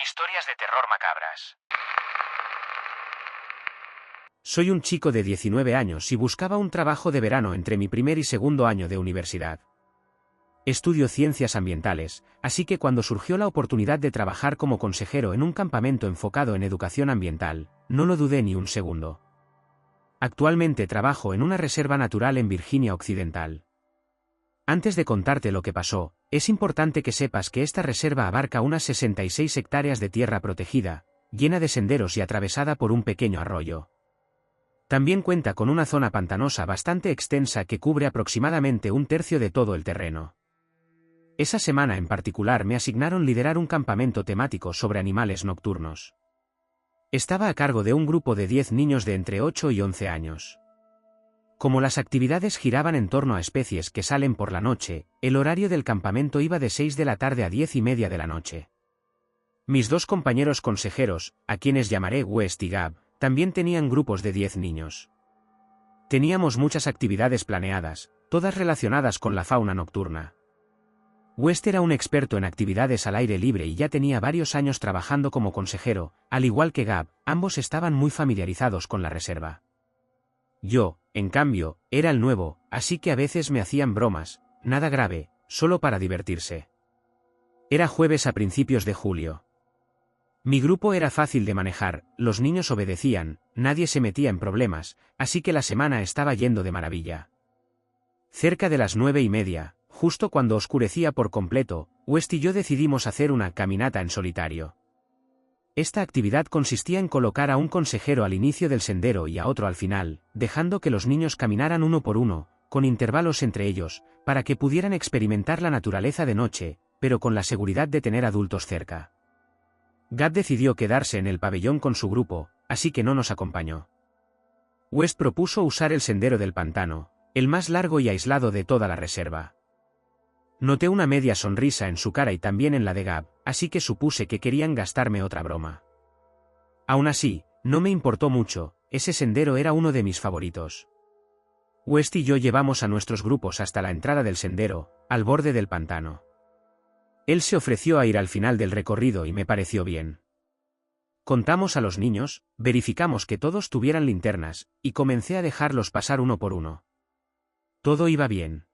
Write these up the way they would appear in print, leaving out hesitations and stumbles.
Historias de terror macabras. Soy un chico de 19 años y buscaba un trabajo de verano entre mi primer y segundo año de universidad. Estudio ciencias ambientales, así que cuando surgió la oportunidad de trabajar como consejero en un campamento enfocado en educación ambiental, no lo dudé ni un segundo. Actualmente trabajo en una reserva natural en Virginia Occidental. Antes de contarte lo que pasó, es importante que sepas que esta reserva abarca unas 66 hectáreas de tierra protegida, llena de senderos y atravesada por un pequeño arroyo. También cuenta con una zona pantanosa bastante extensa que cubre aproximadamente un tercio de todo el terreno. Esa semana en particular me asignaron liderar un campamento temático sobre animales nocturnos. Estaba a cargo de un grupo de 10 niños de entre 8 y 11 años. Como las actividades giraban en torno a especies que salen por la noche, el horario del campamento iba de 6 de la tarde a 10:30 de la noche. Mis dos compañeros consejeros, a quienes llamaré West y Gab, también tenían grupos de 10 niños. Teníamos muchas actividades planeadas, todas relacionadas con la fauna nocturna. West era un experto en actividades al aire libre y ya tenía varios años trabajando como consejero, al igual que Gab, ambos estaban muy familiarizados con la reserva. Yo, en cambio, era el nuevo, así que a veces me hacían bromas, nada grave, solo para divertirse. Era jueves a principios de julio. Mi grupo era fácil de manejar, los niños obedecían, nadie se metía en problemas, así que la semana estaba yendo de maravilla. Cerca de las 9:30, justo cuando oscurecía por completo, West y yo decidimos hacer una caminata en solitario. Esta actividad consistía en colocar a un consejero al inicio del sendero y a otro al final, dejando que los niños caminaran uno por uno, con intervalos entre ellos, para que pudieran experimentar la naturaleza de noche, pero con la seguridad de tener adultos cerca. Gab decidió quedarse en el pabellón con su grupo, así que no nos acompañó. West propuso usar el sendero del pantano, el más largo y aislado de toda la reserva. Noté una media sonrisa en su cara y también en la de Gab, así que supuse que querían gastarme otra broma. Aún así, no me importó mucho, ese sendero era uno de mis favoritos. West y yo llevamos a nuestros grupos hasta la entrada del sendero, al borde del pantano. Él se ofreció a ir al final del recorrido y me pareció bien. Contamos a los niños, verificamos que todos tuvieran linternas, y comencé a dejarlos pasar uno por uno. Todo iba bien.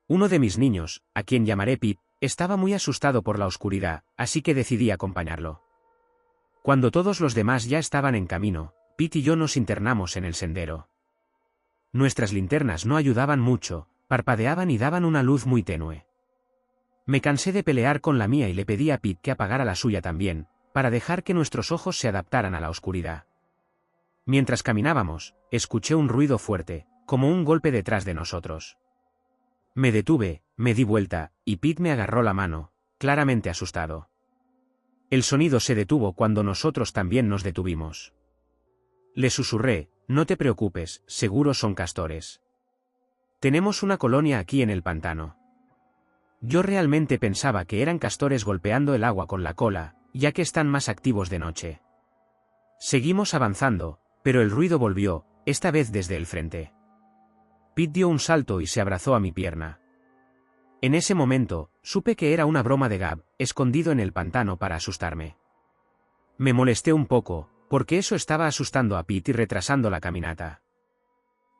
Uno de mis niños, a quien llamaré Pete, estaba muy asustado por la oscuridad, así que decidí acompañarlo. Cuando todos los demás ya estaban en camino, Pete y yo nos internamos en el sendero. Nuestras linternas no ayudaban mucho, parpadeaban y daban una luz muy tenue. Me cansé de pelear con la mía y le pedí a Pete que apagara la suya también, para dejar que nuestros ojos se adaptaran a la oscuridad. Mientras caminábamos, escuché un ruido fuerte, como un golpe detrás de nosotros. Me detuve, me di vuelta, y Pete me agarró la mano, claramente asustado. El sonido se detuvo cuando nosotros también nos detuvimos. Le susurré, no te preocupes, seguro son castores. Tenemos una colonia aquí en el pantano. Yo realmente pensaba que eran castores golpeando el agua con la cola, ya que están más activos de noche. Seguimos avanzando, pero el ruido volvió, esta vez desde el frente. Pete dio un salto y se abrazó a mi pierna. En ese momento, supe que era una broma de Gab, escondido en el pantano para asustarme. Me molesté un poco, porque eso estaba asustando a Pete y retrasando la caminata.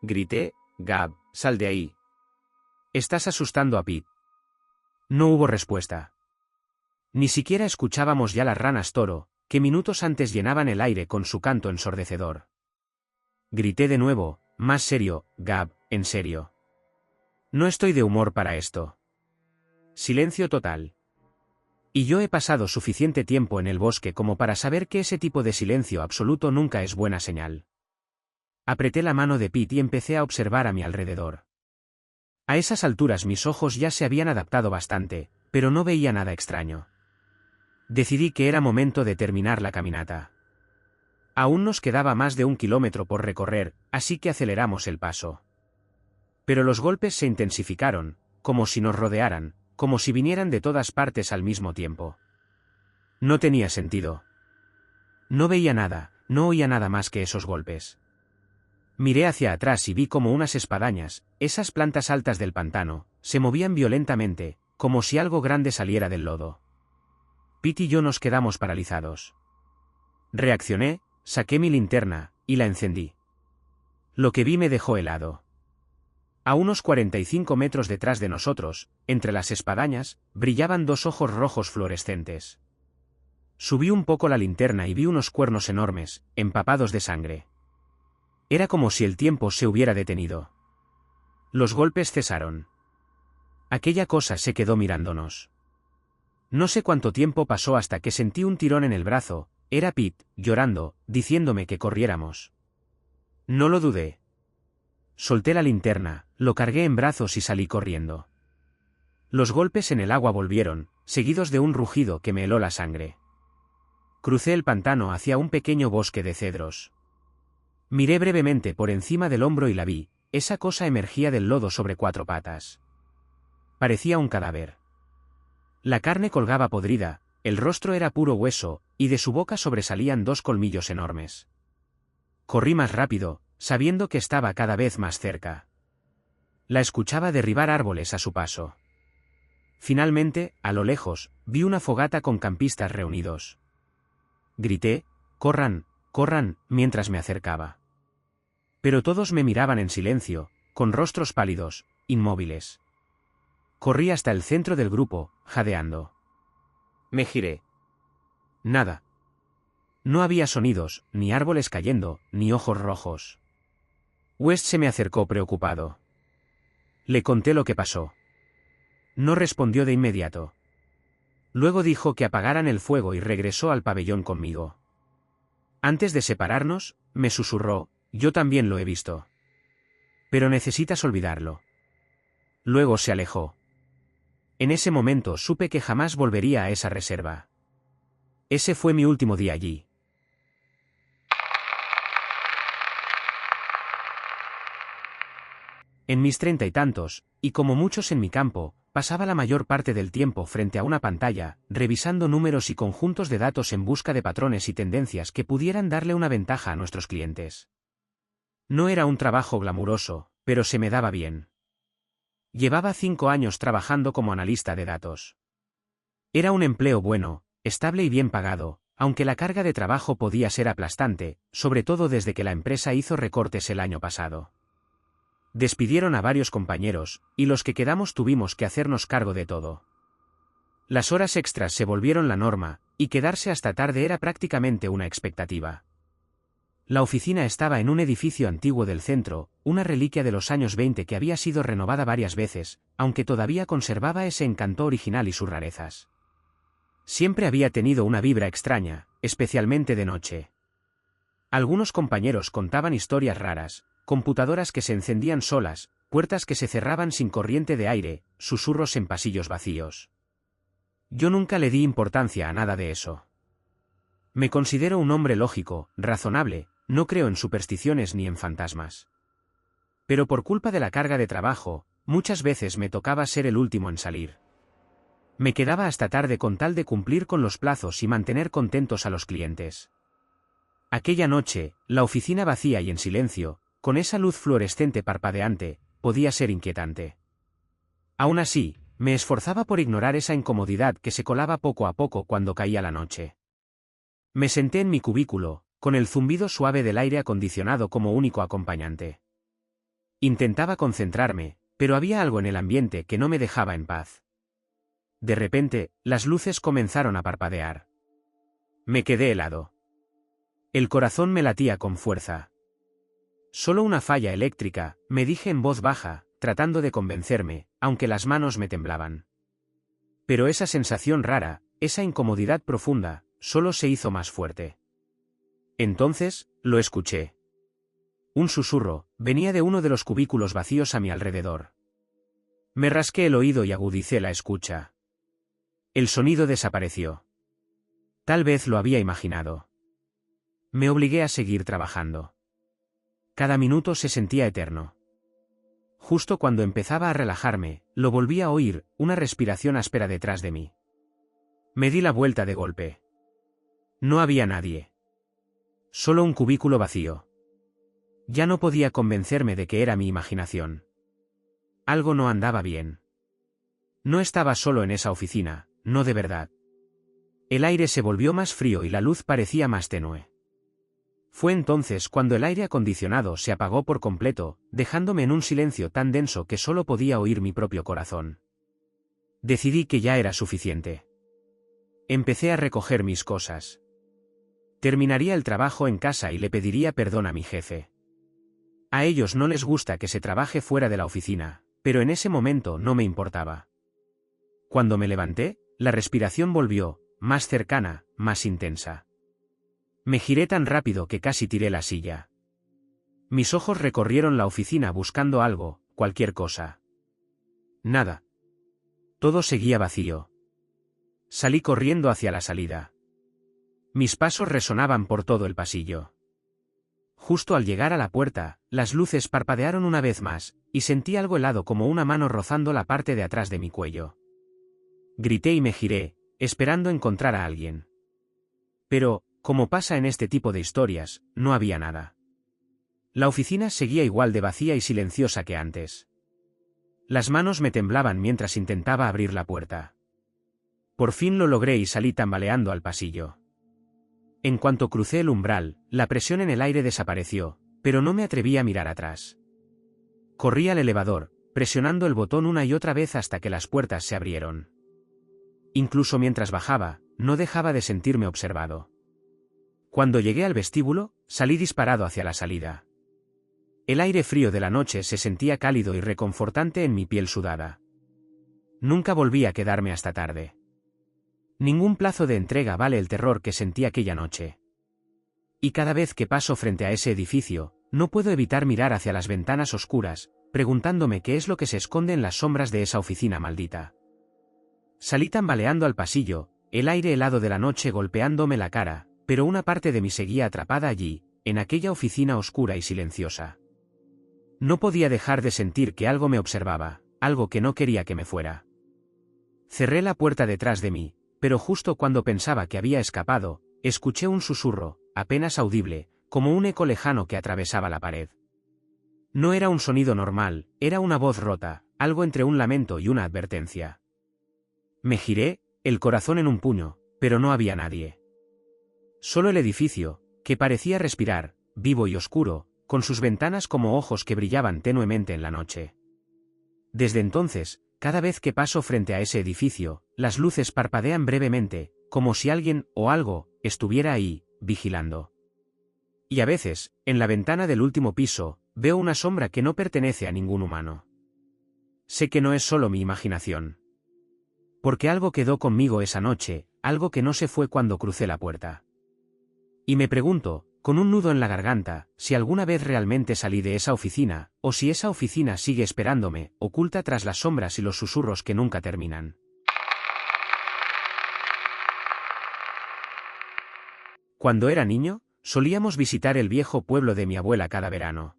Grité, Gab, sal de ahí. Estás asustando a Pete. No hubo respuesta. Ni siquiera escuchábamos ya las ranas toro, que minutos antes llenaban el aire con su canto ensordecedor. Grité de nuevo, más serio, Gab, en serio. No estoy de humor para esto. Silencio total. Y yo he pasado suficiente tiempo en el bosque como para saber que ese tipo de silencio absoluto nunca es buena señal. Apreté la mano de Pete y empecé a observar a mi alrededor. A esas alturas mis ojos ya se habían adaptado bastante, pero no veía nada extraño. Decidí que era momento de terminar la caminata. Aún nos quedaba más de 1 kilómetro por recorrer, así que aceleramos el paso. Pero los golpes se intensificaron, como si nos rodearan, como si vinieran de todas partes al mismo tiempo. No tenía sentido. No veía nada, no oía nada más que esos golpes. Miré hacia atrás y vi como unas espadañas, esas plantas altas del pantano, se movían violentamente, como si algo grande saliera del lodo. Pete y yo nos quedamos paralizados. Reaccioné, saqué mi linterna, y la encendí. Lo que vi me dejó helado. A unos 45 metros detrás de nosotros, entre las espadañas, brillaban dos ojos rojos fluorescentes. Subí un poco la linterna y vi unos cuernos enormes, empapados de sangre. Era como si el tiempo se hubiera detenido. Los golpes cesaron. Aquella cosa se quedó mirándonos. No sé cuánto tiempo pasó hasta que sentí un tirón en el brazo. Era Pete, llorando, diciéndome que corriéramos. No lo dudé. Solté la linterna, lo cargué en brazos y salí corriendo. Los golpes en el agua volvieron, seguidos de un rugido que me heló la sangre. Crucé el pantano hacia un pequeño bosque de cedros. Miré brevemente por encima del hombro y la vi. Esa cosa emergía del lodo sobre cuatro patas. Parecía un cadáver. La carne colgaba podrida, el rostro era puro hueso, y de su boca sobresalían dos colmillos enormes. Corrí más rápido, sabiendo que estaba cada vez más cerca. La escuchaba derribar árboles a su paso. Finalmente, a lo lejos, vi una fogata con campistas reunidos. Grité, «¡Corran, corran!», mientras me acercaba. Pero todos me miraban en silencio, con rostros pálidos, inmóviles. Corrí hasta el centro del grupo, jadeando. Me giré. Nada. No había sonidos, ni árboles cayendo, ni ojos rojos. West se me acercó preocupado. Le conté lo que pasó. No respondió de inmediato. Luego dijo que apagaran el fuego y regresó al pabellón conmigo. Antes de separarnos, me susurró, «Yo también lo he visto. Pero necesitas olvidarlo». Luego se alejó. En ese momento supe que jamás volvería a esa reserva. Ese fue mi último día allí. En mis 30 y tantos, y como muchos en mi campo, pasaba la mayor parte del tiempo frente a una pantalla, revisando números y conjuntos de datos en busca de patrones y tendencias que pudieran darle una ventaja a nuestros clientes. No era un trabajo glamuroso, pero se me daba bien. Llevaba 5 años trabajando como analista de datos. Era un empleo bueno, estable y bien pagado, aunque la carga de trabajo podía ser aplastante, sobre todo desde que la empresa hizo recortes el año pasado. Despidieron a varios compañeros, y los que quedamos tuvimos que hacernos cargo de todo. Las horas extras se volvieron la norma, y quedarse hasta tarde era prácticamente una expectativa. La oficina estaba en un edificio antiguo del centro, una reliquia de los años 20 que había sido renovada varias veces, aunque todavía conservaba ese encanto original y sus rarezas. Siempre había tenido una vibra extraña, especialmente de noche. Algunos compañeros contaban historias raras, computadoras que se encendían solas, puertas que se cerraban sin corriente de aire, susurros en pasillos vacíos. Yo nunca le di importancia a nada de eso. Me considero un hombre lógico, razonable, no creo en supersticiones ni en fantasmas. Pero por culpa de la carga de trabajo, muchas veces me tocaba ser el último en salir. Me quedaba hasta tarde con tal de cumplir con los plazos y mantener contentos a los clientes. Aquella noche, la oficina vacía y en silencio, con esa luz fluorescente parpadeante, podía ser inquietante. Aún así, me esforzaba por ignorar esa incomodidad que se colaba poco a poco cuando caía la noche. Me senté en mi cubículo, con el zumbido suave del aire acondicionado como único acompañante. Intentaba concentrarme, pero había algo en el ambiente que no me dejaba en paz. De repente, las luces comenzaron a parpadear. Me quedé helado. El corazón me latía con fuerza. Solo una falla eléctrica, me dije en voz baja, tratando de convencerme, aunque las manos me temblaban. Pero esa sensación rara, esa incomodidad profunda, solo se hizo más fuerte. Entonces, lo escuché. Un susurro, venía de uno de los cubículos vacíos a mi alrededor. Me rasqué el oído y agudicé la escucha. El sonido desapareció. Tal vez lo había imaginado. Me obligué a seguir trabajando. Cada minuto se sentía eterno. Justo cuando empezaba a relajarme, lo volví a oír, una respiración áspera detrás de mí. Me di la vuelta de golpe. No había nadie. Solo un cubículo vacío. Ya no podía convencerme de que era mi imaginación. Algo no andaba bien. No estaba solo en esa oficina, no de verdad. El aire se volvió más frío y la luz parecía más tenue. Fue entonces cuando el aire acondicionado se apagó por completo, dejándome en un silencio tan denso que solo podía oír mi propio corazón. Decidí que ya era suficiente. Empecé a recoger mis cosas. Terminaría el trabajo en casa y le pediría perdón a mi jefe. A ellos no les gusta que se trabaje fuera de la oficina, pero en ese momento no me importaba. Cuando me levanté, la respiración volvió, más cercana, más intensa. Me giré tan rápido que casi tiré la silla. Mis ojos recorrieron la oficina buscando algo, cualquier cosa. Nada. Todo seguía vacío. Salí corriendo hacia la salida. Mis pasos resonaban por todo el pasillo. Justo al llegar a la puerta, las luces parpadearon una vez más, y sentí algo helado como una mano rozando la parte de atrás de mi cuello. Grité y me giré, esperando encontrar a alguien. Pero, como pasa en este tipo de historias, no había nada. La oficina seguía igual de vacía y silenciosa que antes. Las manos me temblaban mientras intentaba abrir la puerta. Por fin lo logré y salí tambaleando al pasillo. En cuanto crucé el umbral, la presión en el aire desapareció, pero no me atreví a mirar atrás. Corrí al elevador, presionando el botón una y otra vez hasta que las puertas se abrieron. Incluso mientras bajaba, no dejaba de sentirme observado. Cuando llegué al vestíbulo, salí disparado hacia la salida. El aire frío de la noche se sentía cálido y reconfortante en mi piel sudada. Nunca volví a quedarme hasta tarde. Ningún plazo de entrega vale el terror que sentí aquella noche. Y cada vez que paso frente a ese edificio, no puedo evitar mirar hacia las ventanas oscuras, preguntándome qué es lo que se esconde en las sombras de esa oficina maldita. Salí tambaleando al pasillo, el aire helado de la noche golpeándome la cara, pero una parte de mí seguía atrapada allí, en aquella oficina oscura y silenciosa. No podía dejar de sentir que algo me observaba, algo que no quería que me fuera. Cerré la puerta detrás de mí, pero justo cuando pensaba que había escapado, escuché un susurro, apenas audible, como un eco lejano que atravesaba la pared. No era un sonido normal, era una voz rota, algo entre un lamento y una advertencia. Me giré, el corazón en un puño, pero no había nadie. Solo el edificio, que parecía respirar, vivo y oscuro, con sus ventanas como ojos que brillaban tenuemente en la noche. Desde entonces, cada vez que paso frente a ese edificio, las luces parpadean brevemente, como si alguien o algo estuviera ahí, vigilando. Y a veces, en la ventana del último piso, veo una sombra que no pertenece a ningún humano. Sé que no es solo mi imaginación. Porque algo quedó conmigo esa noche, algo que no se fue cuando crucé la puerta. Y me pregunto, con un nudo en la garganta, si alguna vez realmente salí de esa oficina, o si esa oficina sigue esperándome, oculta tras las sombras y los susurros que nunca terminan. Cuando era niño, solíamos visitar el viejo pueblo de mi abuela cada verano.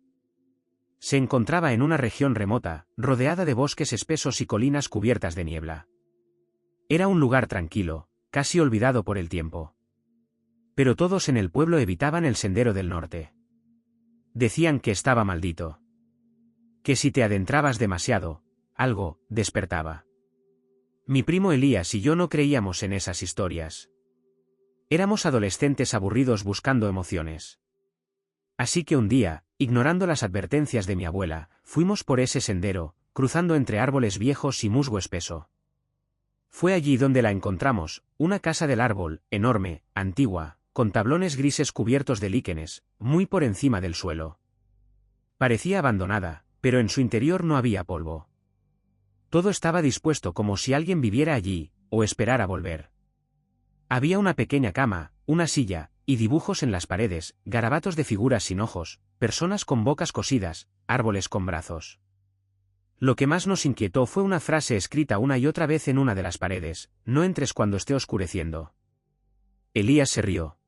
Se encontraba en una región remota, rodeada de bosques espesos y colinas cubiertas de niebla. Era un lugar tranquilo, casi olvidado por el tiempo. Pero todos en el pueblo evitaban el sendero del norte. Decían que estaba maldito. Que si te adentrabas demasiado, algo despertaba. Mi primo Elías y yo no creíamos en esas historias. Éramos adolescentes aburridos buscando emociones. Así que un día, ignorando las advertencias de mi abuela, fuimos por ese sendero, cruzando entre árboles viejos y musgo espeso. Fue allí donde la encontramos, una casa del árbol, enorme, antigua, con tablones grises cubiertos de líquenes, muy por encima del suelo. Parecía abandonada, pero en su interior no había polvo. Todo estaba dispuesto como si alguien viviera allí, o esperara volver. Había una pequeña cama, una silla, y dibujos en las paredes, garabatos de figuras sin ojos, personas con bocas cosidas, árboles con brazos. Lo que más nos inquietó fue una frase escrita una y otra vez en una de las paredes: no entres cuando esté oscureciendo. Elías se rió.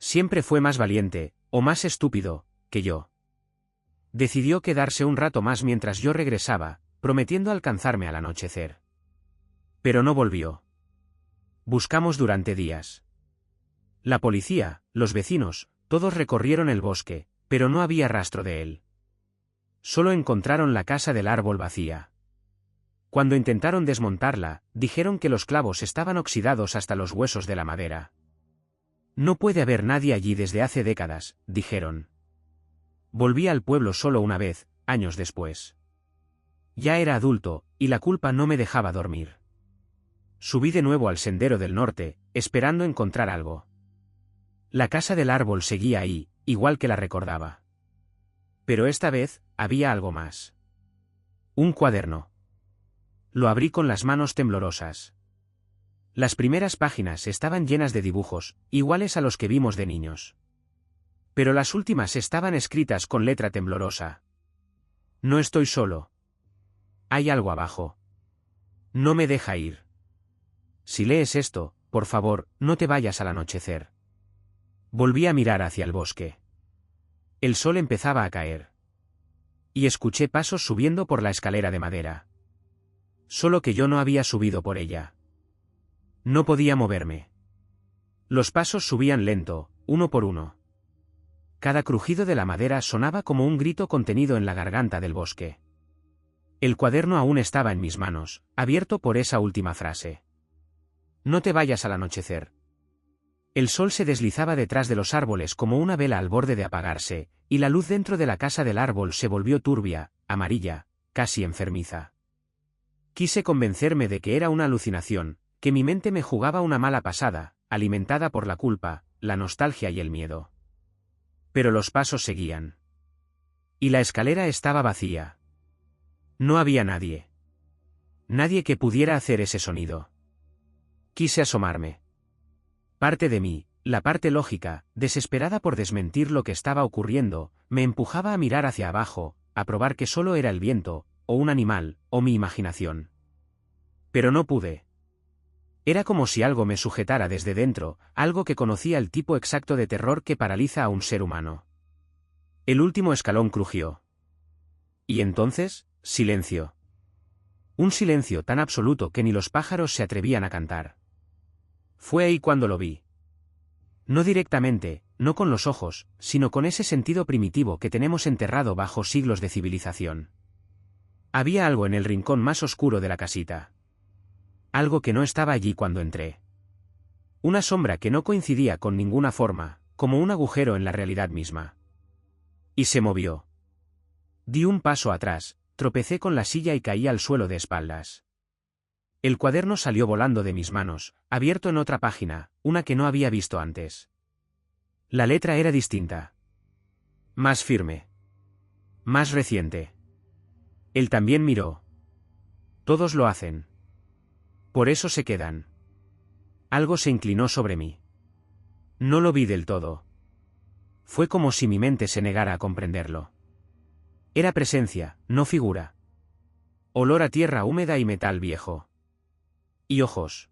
Siempre fue más valiente, o más estúpido, que yo. Decidió quedarse un rato más mientras yo regresaba, prometiendo alcanzarme al anochecer. Pero no volvió. Buscamos durante días. La policía, los vecinos, todos recorrieron el bosque, pero no había rastro de él. Solo encontraron la casa del árbol vacía. Cuando intentaron desmontarla, dijeron que los clavos estaban oxidados hasta los huesos de la madera. No puede haber nadie allí desde hace décadas, dijeron. Volví al pueblo solo una vez, años después. Ya era adulto, y la culpa no me dejaba dormir. Subí de nuevo al sendero del norte, esperando encontrar algo. La casa del árbol seguía ahí, igual que la recordaba. Pero esta vez, había algo más. Un cuaderno. Lo abrí con las manos temblorosas. Las primeras páginas estaban llenas de dibujos, iguales a los que vimos de niños. Pero las últimas estaban escritas con letra temblorosa. No estoy solo. Hay algo abajo. No me deja ir. Si lees esto, por favor, no te vayas al anochecer. Volví a mirar hacia el bosque. El sol empezaba a caer. Y escuché pasos subiendo por la escalera de madera. Solo que yo no había subido por ella. No podía moverme. Los pasos subían lento, uno por uno. Cada crujido de la madera sonaba como un grito contenido en la garganta del bosque. El cuaderno aún estaba en mis manos, abierto por esa última frase. No te vayas al anochecer. El sol se deslizaba detrás de los árboles como una vela al borde de apagarse, y la luz dentro de la casa del árbol se volvió turbia, amarilla, casi enfermiza. Quise convencerme de que era una alucinación, que mi mente me jugaba una mala pasada, alimentada por la culpa, la nostalgia y el miedo. Pero los pasos seguían. Y la escalera estaba vacía. No había nadie. Nadie que pudiera hacer ese sonido. Quise asomarme. Parte de mí, la parte lógica, desesperada por desmentir lo que estaba ocurriendo, me empujaba a mirar hacia abajo, a probar que solo era el viento, o un animal, o mi imaginación. Pero no pude. Era como si algo me sujetara desde dentro, algo que conocía el tipo exacto de terror que paraliza a un ser humano. El último escalón crujió. Y entonces, silencio. Un silencio tan absoluto que ni los pájaros se atrevían a cantar. Fue ahí cuando lo vi. No directamente, no con los ojos, sino con ese sentido primitivo que tenemos enterrado bajo siglos de civilización. Había algo en el rincón más oscuro de la casita. Algo que no estaba allí cuando entré. Una sombra que no coincidía con ninguna forma, como un agujero en la realidad misma. Y se movió. Di un paso atrás, tropecé con la silla y caí al suelo de espaldas. El cuaderno salió volando de mis manos, abierto en otra página, una que no había visto antes. La letra era distinta. Más firme. Más reciente. Él también miró. Todos lo hacen. Por eso se quedan. Algo se inclinó sobre mí. No lo vi del todo. Fue como si mi mente se negara a comprenderlo. Era presencia, no figura. Olor a tierra húmeda y metal viejo. Y ojos.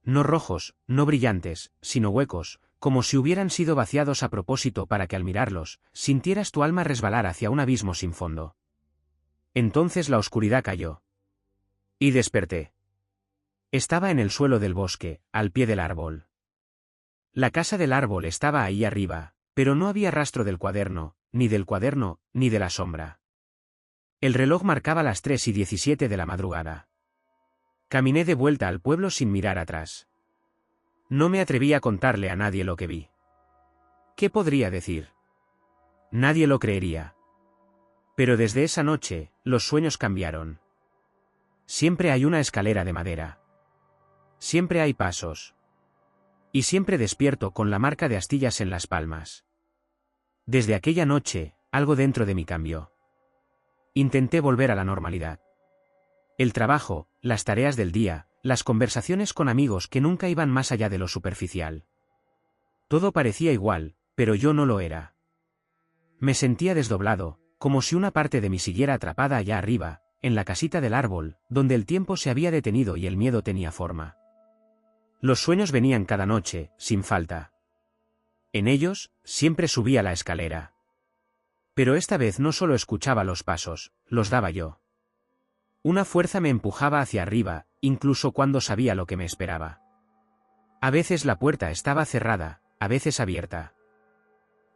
No rojos, no brillantes, sino huecos, como si hubieran sido vaciados a propósito para que al mirarlos, sintieras tu alma resbalar hacia un abismo sin fondo. Entonces la oscuridad cayó. Y desperté. Estaba en el suelo del bosque, al pie del árbol. La casa del árbol estaba ahí arriba, pero no había rastro del cuaderno, ni de la sombra. El reloj marcaba las 3:17 de la madrugada. Caminé de vuelta al pueblo sin mirar atrás. No me atreví a contarle a nadie lo que vi. ¿Qué podría decir? Nadie lo creería. Pero desde esa noche, los sueños cambiaron. Siempre hay una escalera de madera. Siempre hay pasos. Y siempre despierto con la marca de astillas en las palmas. Desde aquella noche, algo dentro de mí cambió. Intenté volver a la normalidad. El trabajo, las tareas del día, las conversaciones con amigos que nunca iban más allá de lo superficial. Todo parecía igual, pero yo no lo era. Me sentía desdoblado, como si una parte de mí siguiera atrapada allá arriba, en la casita del árbol, donde el tiempo se había detenido y el miedo tenía forma. Los sueños venían cada noche, sin falta. En ellos, siempre subía la escalera. Pero esta vez no solo escuchaba los pasos, los daba yo. Una fuerza me empujaba hacia arriba, incluso cuando sabía lo que me esperaba. A veces la puerta estaba cerrada, a veces abierta.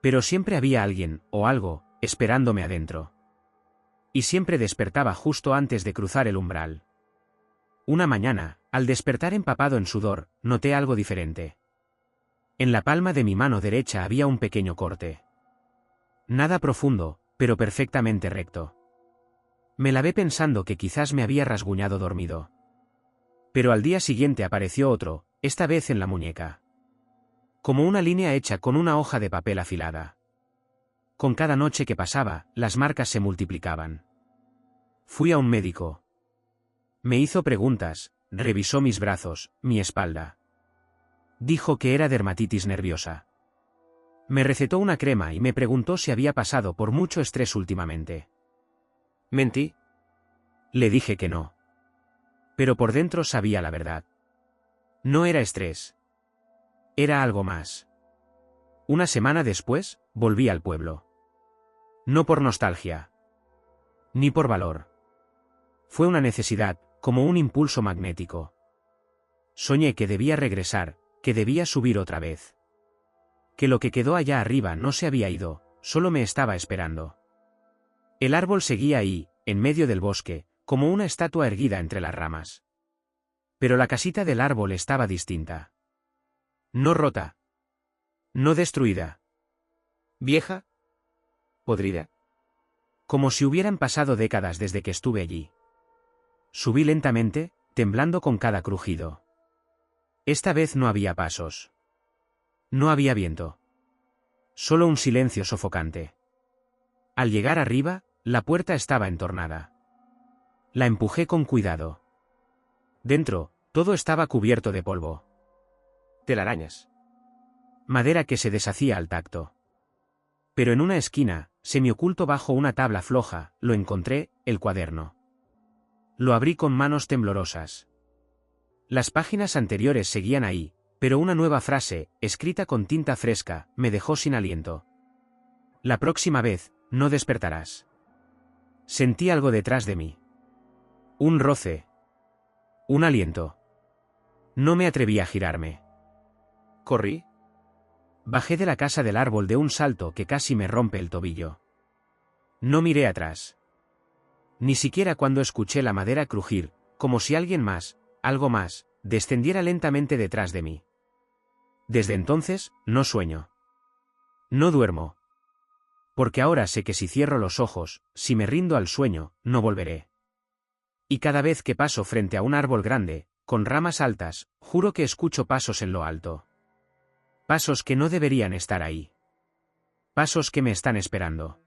Pero siempre había alguien, o algo, esperándome adentro. y siempre despertaba justo antes de cruzar el umbral. Una mañana, al despertar empapado en sudor, noté algo diferente. En la palma de mi mano derecha había un pequeño corte. Nada profundo, pero perfectamente recto. Me lavé pensando que quizás me había rasguñado dormido. Pero al día siguiente apareció otro, esta vez en la muñeca. Como una línea hecha con una hoja de papel afilada. Con cada noche que pasaba, las marcas se multiplicaban. Fui a un médico. Me hizo preguntas, revisó mis brazos, mi espalda. Dijo que era dermatitis nerviosa. Me recetó una crema y me preguntó si había pasado por mucho estrés últimamente. ¿Mentí? Le dije que no. Pero por dentro sabía la verdad. No era estrés. Era algo más. Una semana después, volví al pueblo. No por nostalgia. Ni por valor. Fue una necesidad, como un impulso magnético. Soñé que debía regresar, que debía subir otra vez. Que lo que quedó allá arriba no se había ido, solo me estaba esperando. El árbol seguía ahí, en medio del bosque, como una estatua erguida entre las ramas. Pero la casita del árbol estaba distinta. No rota. No destruida. ¿Vieja? ¿Podrida? Como si hubieran pasado décadas desde que estuve allí. Subí lentamente, temblando con cada crujido. Esta vez no había pasos. No había viento. Solo un silencio sofocante. Al llegar arriba, la puerta estaba entornada. La empujé con cuidado. Dentro, todo estaba cubierto de polvo. Telarañas. Madera que se deshacía al tacto. Pero en una esquina, semioculto bajo una tabla floja, lo encontré, el cuaderno. Lo abrí con manos temblorosas. Las páginas anteriores seguían ahí, pero una nueva frase, escrita con tinta fresca, me dejó sin aliento. La próxima vez, no despertarás. Sentí algo detrás de mí. Un roce. Un aliento. No me atreví a girarme. Corrí. Bajé de la casa del árbol de un salto que casi me rompe el tobillo. No miré atrás. Ni siquiera cuando escuché la madera crujir, como si alguien más, algo más, descendiera lentamente detrás de mí. Desde entonces, no sueño. No duermo. Porque ahora sé que si cierro los ojos, si me rindo al sueño, no volveré. Y cada vez que paso frente a un árbol grande, con ramas altas, juro que escucho pasos en lo alto. Pasos que no deberían estar ahí. Pasos que me están esperando.